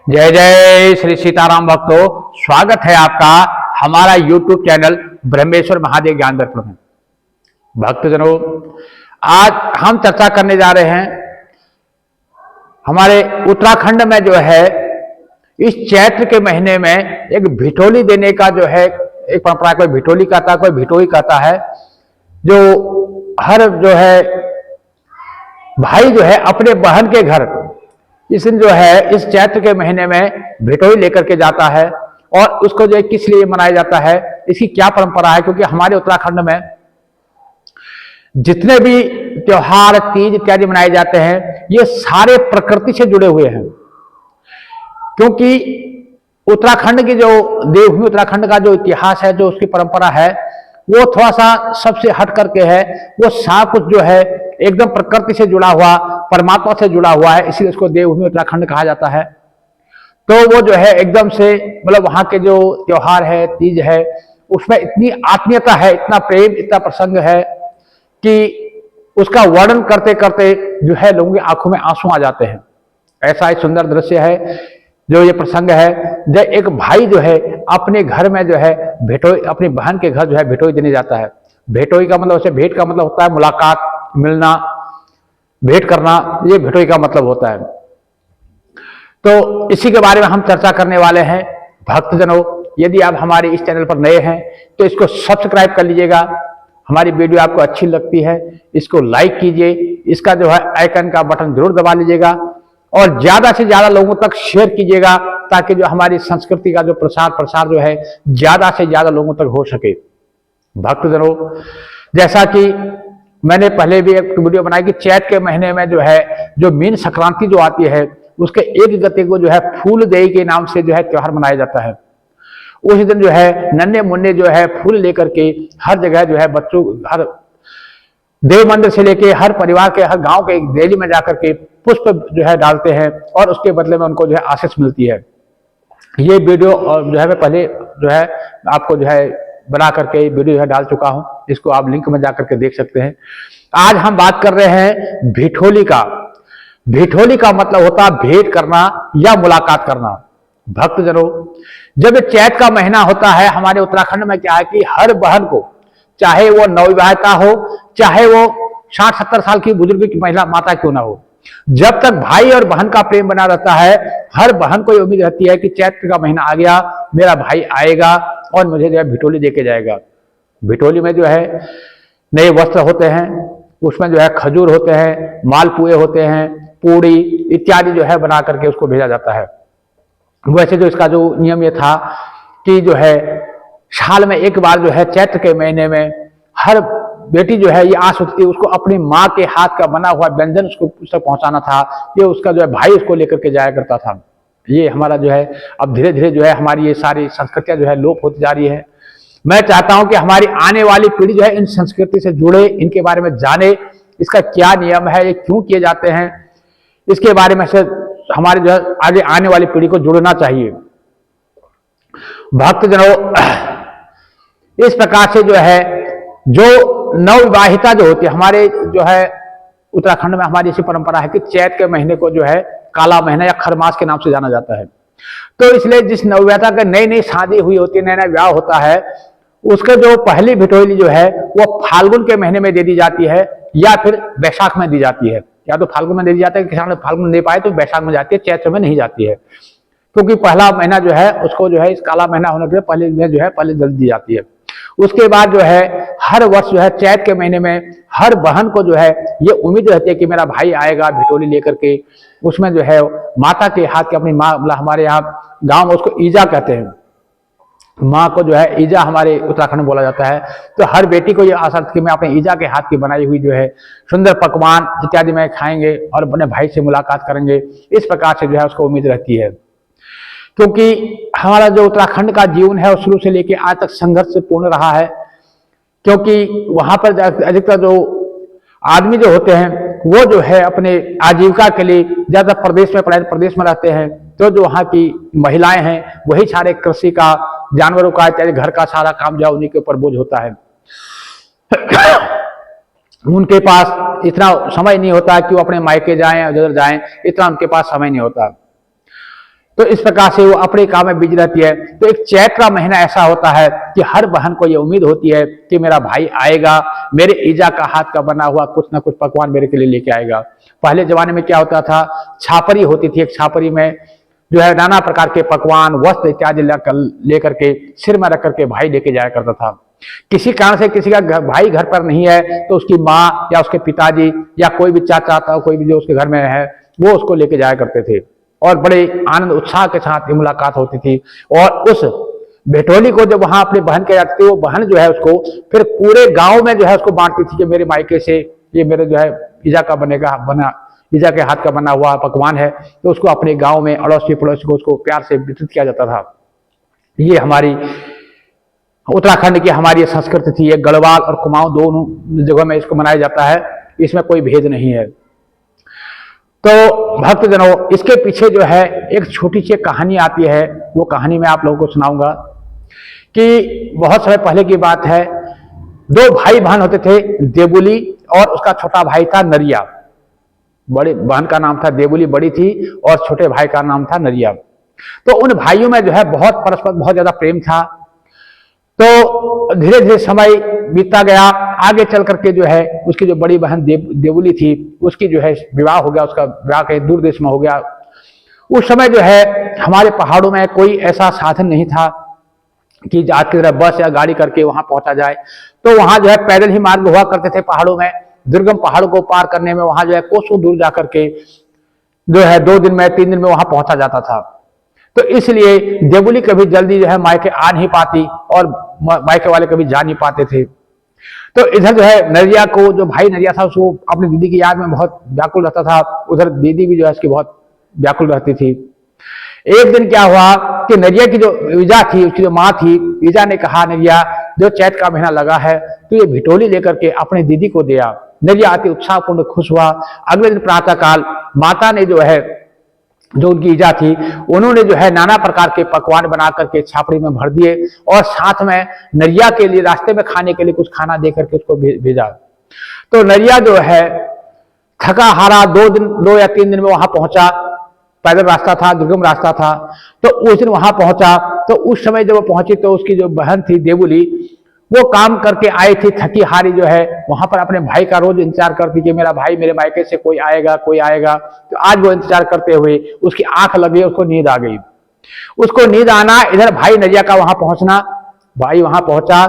जय जय श्री सीताराम भक्तों, स्वागत है आपका हमारा YouTube चैनल ब्रह्मेश्वर महादेव ज्ञान दर्पण में। भक्तजनों, आज हम चर्चा करने जा रहे हैं हमारे उत्तराखंड में जो है इस चैत्र के महीने में एक भिठोली देने का जो है एक परंपरा। कोई भिठोली कहता है, कोई भिठोई कहता है। जो हर जो है भाई जो है अपने बहन के घर इस दिन जो है इस चैत्र के महीने में भिठोई लेकर के जाता है। और उसको जो है किस लिए मनाया जाता है, इसकी क्या परंपरा है, क्योंकि हमारे उत्तराखंड में जितने भी त्योहार तीज इत्यादि मनाए जाते हैं ये सारे प्रकृति से जुड़े हुए हैं। क्योंकि उत्तराखंड की जो देवभूमि उत्तराखंड का जो इतिहास है, जो उसकी परंपरा है, वो थोड़ा सा सबसे हट करके है। वो सब कुछ जो है एकदम प्रकृति से जुड़ा हुआ, परमात्मा से जुड़ा हुआ है, इसलिए उसको देवभूमि उत्तराखंड कहा जाता है। तो वो जो है एकदम से मतलब वहां के जो त्योहार है, तीज है, उसमें इतनी आत्मीयता है, इतना प्रेम, इतना प्रसंग है कि उसका वर्णन करते करते जो है लोगों की आंखों में आंसू आ जाते हैं। ऐसा एक सुंदर दृश्य है जो ये प्रसंग है, जब एक भाई जो है अपने घर में जो है भेटोई, अपनी बहन के घर जो है भेटोई देने जाता है। भेटोई का मतलब उसे भेंट का मतलब होता है मुलाकात, मिलना, भेंट करना, ये भेटोई का मतलब होता है। तो इसी के बारे में हम चर्चा करने वाले हैं। भक्तजनों, यदि आप हमारे इस चैनल पर नए हैं तो इसको सब्सक्राइब कर लीजिएगा। हमारी वीडियो आपको अच्छी लगती है इसको लाइक कीजिए, इसका जो है आइकन का बटन जरूर दबा लीजिएगा और ज्यादा से ज्यादा लोगों तक शेयर कीजिएगा, ताकि जो हमारी संस्कृति का जो प्रसार जो है ज्यादा से ज्यादा लोगों तक हो सके। भक्तजनों, जैसा कि मैंने पहले भी एक वीडियो बनाई कि चैत के महीने में जो है जो मीन संक्रांति जो आती है उसके एक गते को जो है फूल देई के नाम से जो है त्योहार मनाया जाता है। उस दिन जो है नन्हे मुन्ने जो है फूल लेकर के हर जगह जो है बच्चों, हर देव मंदिर से लेके हर परिवार के, हर गांव के एक रैली में जाकर के पुष्प जो है डालते हैं और उसके बदले में उनको जो है आशीष मिलती है। ये वीडियो जो है मैं पहले जो है आपको जो है बना करके वीडियो जो है डाल चुका हूं, इसको आप लिंक में जाकर के देख सकते हैं। आज हम बात कर रहे हैं भिठोली का। भिठोली का मतलब होता है भेंट करना या मुलाकात करना। भक्तजनों, जब चैत का महीना होता है हमारे उत्तराखंड में क्या है कि हर बहन को, चाहे वो नवविवाहिता हो, चाहे वो 60-70 साल की बुजुर्ग की महिला माता क्यों ना हो, जब तक भाई और बहन का प्रेम बना रहता है, हर बहन को ये उम्मीद रहती है कि चैत्र का महीना आ गया, मेरा भाई आएगा और मुझे जो है भिठोली देके जाएगा। भिठोली में जो है नए वस्त्र होते हैं, उसमें जो है खजूर होते हैं, मालपुए होते हैं, पूड़ी इत्यादि जो है बना करके उसको भेजा जाता है। वैसे जो इसका जो नियम ये था कि जो है साल में एक बार जो है चैत्र के महीने में हर बेटी जो है ये आस होती थी उसको अपनी माँ के हाथ का बना हुआ व्यंजन उसको तक पहुंचाना था। ये उसका जो है भाई उसको लेकर के जाया करता था। ये हमारा जो है अब धीरे धीरे जो है हमारी ये सारी संस्कृतियां जो है लोप होती जा रही है। मैं चाहता हूं कि हमारी आने वाली पीढ़ी जो है इन संस्कृति से जुड़े, इनके बारे में जाने, इसका क्या नियम है, ये क्यों किए जाते हैं, इसके बारे में से हमारे जो है आगे आने वाली पीढ़ी को जुड़ना चाहिए। भक्तजनों, इस प्रकार से जो है जो नवविवाहिता जो होती है हमारे जो है उत्तराखंड में, हमारी ऐसी परंपरा है कि चैत के महीने को जो है काला महीना या खरमास के नाम से जाना जाता है। तो इसलिए जिस नवविवाहिता का नई नई शादी हुई होती है, नया नया ब्याह होता है, उसके जो पहली भिठोली जो है वो फाल्गुन के महीने में दे दी जाती है या फिर बैसाख में दी जाती है। या तो फाल्गुन में दे दी जाती है, किसान फाल्गुन में दे पाए तो बैसाख में जाती है, चैत्र में नहीं जाती है। क्योंकि पहला महीना जो है उसको जो है इस काला महीना होने के पहले में जो है पहले जल दी जाती है। उसके बाद जो है हर वर्ष जो है चैत के महीने में हर बहन को जो है ये उम्मीद रहती है कि मेरा भाई आएगा भिठोली लेकर के। उसमें जो है माता के हाथ की, अपनी माँ, हमारे यहाँ गांव में उसको ईजा कहते हैं, माँ को जो है ईजा हमारे उत्तराखंड में बोला जाता है। तो हर बेटी को ये आशा थी कि मैं अपने ईजा के हाथ की बनाई हुई जो है सुंदर पकवान इत्यादि में खाएंगे और अपने भाई से मुलाकात करेंगे। इस प्रकार से जो है उसको उम्मीद रहती है। क्योंकि हमारा जो उत्तराखंड का जीवन है वो शुरू से लेकर आज तक संघर्ष से पूर्ण रहा है। क्योंकि वहां पर अधिकतर जो आदमी जो होते हैं वो जो है अपने आजीविका के लिए ज्यादा प्रदेश में रहते हैं। तो जो वहाँ की महिलाएं हैं वही सारे कृषि का, जानवरों का इत्यादि घर का सारा काम जो उन्हीं के ऊपर बोझ होता है। उनके पास इतना समय नहीं होता कि वो अपने मायके जाएं, उधर जाएं, इतना उनके पास समय नहीं होता। तो इस प्रकार से वो अपने काम में बिजी रहती है। तो एक चैत का महीना ऐसा होता है कि हर बहन को ये उम्मीद होती है कि मेरा भाई आएगा, मेरे ईजा का हाथ का बना हुआ कुछ ना कुछ पकवान मेरे के लिए लेके आएगा। पहले जमाने में क्या होता था, छापरी होती थी, एक छापरी में जो है नाना प्रकार के पकवान, वस्त्र इत्यादि लेकर के सिर में रख करके भाई लेके जाया करता था। किसी कारण से किसी का भाई घर पर नहीं है तो उसकी माँ या उसके पिताजी या कोई भी चाचा था, कोई भी जो उसके घर में है, वो उसको लेके जाया करते थे और बड़े आनंद उत्साह के साथ मुलाकात होती थी। और उस भेटोली को जब वहां अपनी बहन के जाती थी, वो बहन जो है उसको फिर पूरे गांव में जो है उसको बांटती थी कि मेरे मायके से ये मेरे जो है ईजा के हाथ का बना हुआ पकवान है, तो उसको अपने गांव में अड़ोसी पड़ोसी को उसको प्यार से वितरित किया जाता था। ये हमारी उत्तराखंड की हमारी संस्कृति थी। ये गढ़वाल और कुमाऊं दोनों जगहों में इसको मनाया जाता है, इसमें कोई भेद नहीं है। तो भक्तजनों, इसके पीछे जो है एक छोटी सी कहानी आती है, वो कहानी मैं आप लोगों को सुनाऊंगा कि बहुत समय पहले की बात है। दो भाई बहन होते थे, देवुली और उसका छोटा भाई था नरिया। बड़ी बहन का नाम था देवुली, बड़ी थी, और छोटे भाई का नाम था नरिया। तो उन भाइयों में जो है बहुत परस्पर बहुत ज्यादा प्रेम था। तो धीरे धीरे समय बीतता गया। आगे चल करके जो है उसकी जो बड़ी बहन देवुली थी, उसकी जो है विवाह हो गया, उसका विवाह कहीं दूर देश में हो गया। उस समय जो है हमारे पहाड़ों में कोई ऐसा साधन नहीं था कि आज की तरह बस या गाड़ी करके वहां पहुंचा जाए। तो वहां जो है पैदल ही मार्ग हुआ करते थे पहाड़ों में। दुर्गम पहाड़ों को पार करने में वहां जो है कोसों दूर जाकर के जो है 2 दिन में 3 दिन में वहां पहुंचा जाता था। तो इसलिए देवुली कभी जल्दी जो है मायके आ नहीं पाती और मायके वाले कभी जा नहीं पाते थे। तो इधर जो है नरिया को, जो भाई नरिया था, उसको अपनी दीदी की याद में बहुत व्याकुल रहता था। उधर दीदी भी जो है उसकी बहुत व्याकुल रहती थी। एक दिन क्या हुआ कि नरिया की जो ईजा थी, उसकी जो माँ थी, ईजा ने कहा, नरिया जो चैत का महीना लगा है तो ये भिटोली लेकर के अपनी दीदी को दिया। नरिया अति उत्साहपूर्ण खुश हुआ। अगले दिन प्रातः काल माता ने जो है, जो उनकी ईजा थी, उन्होंने जो है नाना प्रकार के पकवान बना करके छापड़ी में भर दिए और साथ में नरिया के लिए रास्ते में खाने के लिए कुछ खाना दे करके उसको भेजा। तो नरिया जो है थका हारा 2 या 3 दिन में वहां पहुंचा। पैदल रास्ता था, दुर्गम रास्ता था। तो उस दिन वहां पहुंचा। तो उस समय जब वो पहुंची तो उसकी जो बहन थी देवुली, वो काम करके आई थी, थकी हारी जो है वहां पर अपने भाई का रोज इंतजार करती कि मेरा भाई मेरे मायके से कोई आएगा कोई आएगा। तो आज वो इंतजार करते हुए उसकी आंख लगी, उसको नींद आ गई। उसको नींद आना, इधर भाई नरिया का वहां पहुंचना। भाई वहां पहुंचा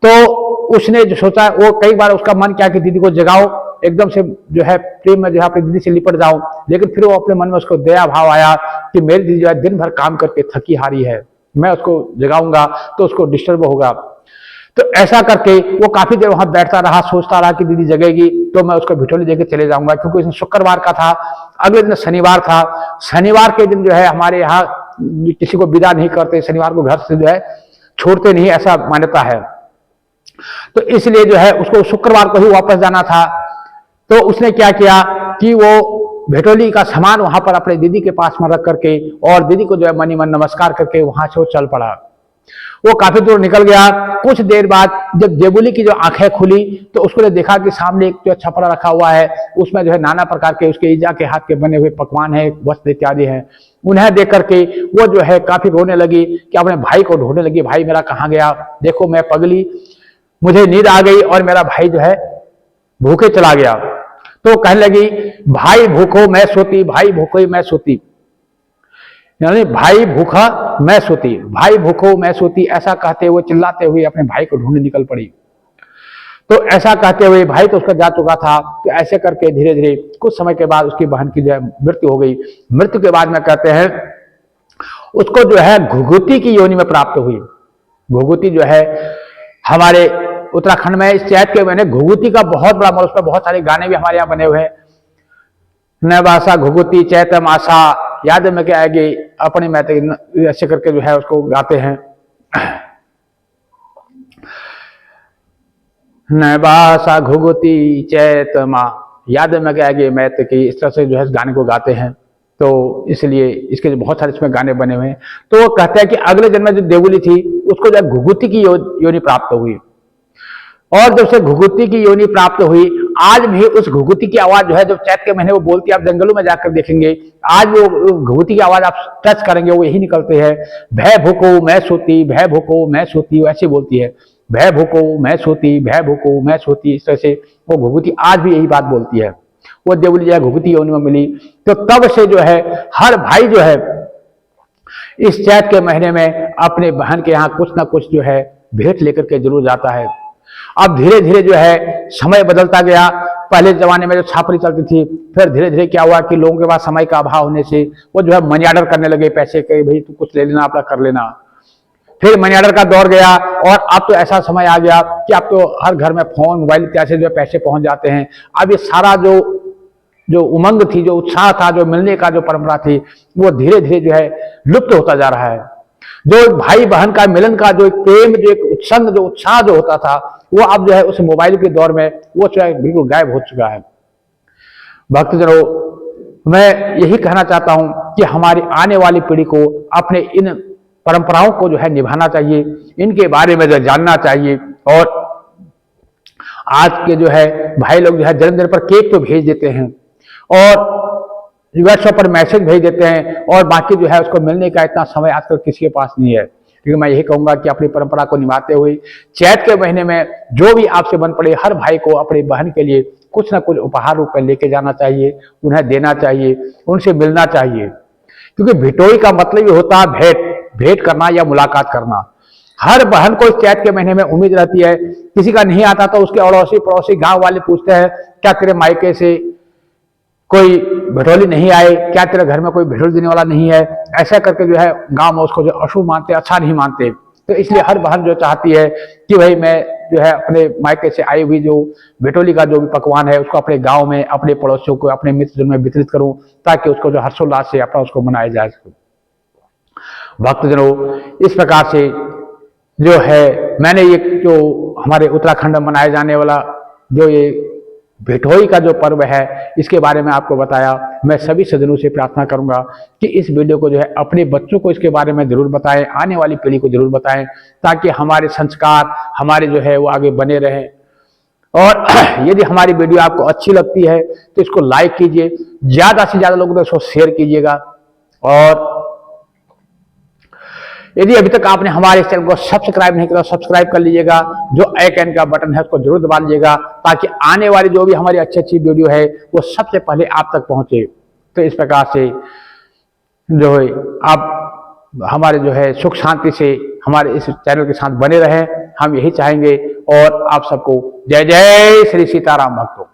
तो उसने जो सोचा, वो कई बार उसका मन क्या कि दीदी को जगाओ, एकदम से जो है प्रेम में जो है अपनी दीदी से लिपट जाऊं। लेकिन फिर वो अपने मन में उसको दया भाव आया कि मेरी दीदी जो है दिन भर काम करके थकी हारी है, मैं उसको जगाऊंगा तो उसको डिस्टर्ब होगा। तो ऐसा करके वो काफी देर वहां बैठता रहा, सोचता रहा कि दीदी जगेगी तो मैं उसको भिटोली देके चले जाऊंगा, क्योंकि इस दिन शुक्रवार का था, अगले दिन शनिवार था। शनिवार के दिन जो है हमारे यहाँ किसी को विदा नहीं करते, शनिवार को घर से जो है छोड़ते नहीं, ऐसा मान्यता है। तो इसलिए जो है उसको शुक्रवार को ही वापस जाना था। तो उसने क्या किया कि वो भेटोली का सामान वहां पर अपने दीदी के पास में रख करके और दीदी को जो है मनी मन नमस्कार करके वहां से वो चल पड़ा। वो काफी दूर निकल गया। कुछ देर बाद जब देवुली की जो आंखें खुली तो उसको देखा कि सामने एक जो छपरा रखा हुआ है, उसमें जो है नाना प्रकार के उसके ईजा के हाथ के बने हुए पकवान है, वस्त्र इत्यादि है। उन्हें देख करके वो जो है काफी रोने लगी कि अपने भाई को ढूंढने लगी, भाई मेरा कहाँ गया, देखो मैं पगली, मुझे नींद आ गई और मेरा भाई जो है भूखे चला गया। तो कहने लगी, भाई भूखो मैं सोती, भाई भूखो मैं सोती, यानी भाई भूखा मैं सोती, भाई भूखो मैं सोती, ऐसा कहते हुए चिल्लाते हुए अपने भाई को ढूंढने निकल पड़ी। तो ऐसा कहते हुए भाई तो उसका जा चुका था। तो ऐसे करके धीरे धीरे कुछ समय के बाद उसकी बहन की जो है मृत्यु हो गई। मृत्यु के बाद में कहते हैं उसको जो है घुघुती की योनि में प्राप्त हुई। घुघुती जो है हमारे उत्तराखंड में इस चैत के महीने घुघुती का बहुत बड़ा मतलब, उस पर बहुत सारे गाने भी हमारे यहाँ बने हुए हैं। नवासा घुघुती चैत मासा याद में क्या आएगी अपने में, ऐसे करके जो है उसको गाते हैं। नवासा घुघुती चैत माँ याद में क्या आएगी मैत की, इस तरह से जो है इस गाने को गाते हैं। तो इसलिए इसके बहुत सारे इसमें गाने बने हुए हैं। तो वो कहते हैं कि अगले जन्म में जो देवुली थी उसको जो घुघुती की योनि प्राप्त हुई, और जब से घुघुती की योनि प्राप्त हुई आज भी उस घुघुती की आवाज जो है, जब चैत के महीने वो बोलती है, आप जंगलों में जाकर देखेंगे, आज वो घुघुती की आवाज आप टच करेंगे, वो यही निकलते हैं, भय भूको मैं सोती, भय भूको मैं सोती, ऐसी बोलती है, भय भूको मैं सोती, भय भूको मैं सोती, इस तरह से वो घुघुती आज भी यही बात बोलती है। वो देवली जो है घुघुती योनि में मिली, तो तब से जो है हर भाई जो है इस चैत के महीने में अपने बहन के यहाँ कुछ ना कुछ जो है भेंट लेकर के जरूर जाता है। अब धीरे धीरे जो है समय बदलता गया। पहले जमाने में जो छापरी चलती थी, फिर धीरे धीरे क्या हुआ कि लोगों के पास समय का अभाव होने से वो जो है मनी ऑर्डर करने लगे पैसे के, भाई तू कुछ ले लेना, अपना कर लेना। फिर मनी ऑर्डर का दौर गया और अब तो ऐसा समय आ गया कि अब तो हर घर में फोन मोबाइल इत्यादि से जो है पैसे पहुंच जाते हैं। अब ये सारा जो उमंग थी, जो उत्साह था, जो मिलने का जो परंपरा थी, वो धीरे धीरे जो है लुप्त होता जा रहा है। जो भाई बहन का मिलन का जो एक प्रेम, जो एक उत्संग, जो उत्साह जो होता था, वो अब जो है उस मोबाइल के दौर में वो जो है बिल्कुल गायब हो चुका है। भक्तजनों, मैं यही कहना चाहता हूं कि हमारी आने वाली पीढ़ी को अपने इन परंपराओं को जो है निभाना चाहिए, इनके बारे में जो जानना चाहिए। और आज के जो है भाई लोग जो है जन्मदिन पर केक तो भेज देते हैं और व्हाट्सएप पर मैसेज भेज देते हैं, और बाकी जो है उसको मिलने का इतना समय आजकल किसी के पास नहीं है। लेकिन मैं यही कहूंगा कि अपनी परंपरा को निभाते हुए चैत के महीने में जो भी आपसे बन पड़े, हर भाई को अपनी बहन के लिए कुछ ना कुछ उपहार रूप में लेके जाना चाहिए, उन्हें देना चाहिए, उनसे मिलना चाहिए। क्योंकि भिटोई का मतलब ये होता है भेंट करना या मुलाकात करना। हर बहन को इस चैत के महीने में उम्मीद रहती है, किसी का नहीं आता तो उसके अड़ोसी पड़ोसी गांव वाले पूछते हैं, क्या तेरे मायके से कोई भिठोली नहीं आए, क्या तेरे घर में कोई भिठोली देने वाला नहीं है। ऐसा करके जो है गांव में उसको जो अशुभ मानते, अच्छा नहीं मानते। तो इसलिए हर बहन जो चाहती है कि भाई मैं जो है अपने मायके से आई हुई जो भिठोली का जो भी पकवान है उसको अपने गांव में, अपने पड़ोसियों को, अपने मित्रजन में वितरित करूं, ताकि उसको जो हर्षोल्लास से अपना उसको मनाया जा सके। भक्तजनों, इस प्रकार से जो है मैंने ये जो हमारे उत्तराखंड में मनाए जाने वाला जो ये भिठोई का जो पर्व है, इसके बारे में आपको बताया। मैं सभी सज्जनों से प्रार्थना करूंगा कि इस वीडियो को जो है अपने बच्चों को इसके बारे में जरूर बताएं, आने वाली पीढ़ी को जरूर बताएं, ताकि हमारे संस्कार हमारे जो है वो आगे बने रहें। और यदि हमारी वीडियो आपको अच्छी लगती है तो इसको लाइक कीजिए, ज्यादा से ज्यादा लोगों तक इसको शेयर कीजिएगा। और यदि अभी तक आपने हमारे इस चैनल को सब्सक्राइब नहीं किया तो सब्सक्राइब कर लीजिएगा, जो आइकन का बटन है उसको जरूर दबा लीजिएगा, ताकि आने वाली जो भी हमारी अच्छी अच्छी वीडियो है वो सबसे पहले आप तक पहुंचे। तो इस प्रकार से जो है आप हमारे जो है सुख शांति से हमारे इस चैनल के साथ बने रहें, हम यही चाहेंगे। और आप सबको जय जय श्री सीताराम भक्तों।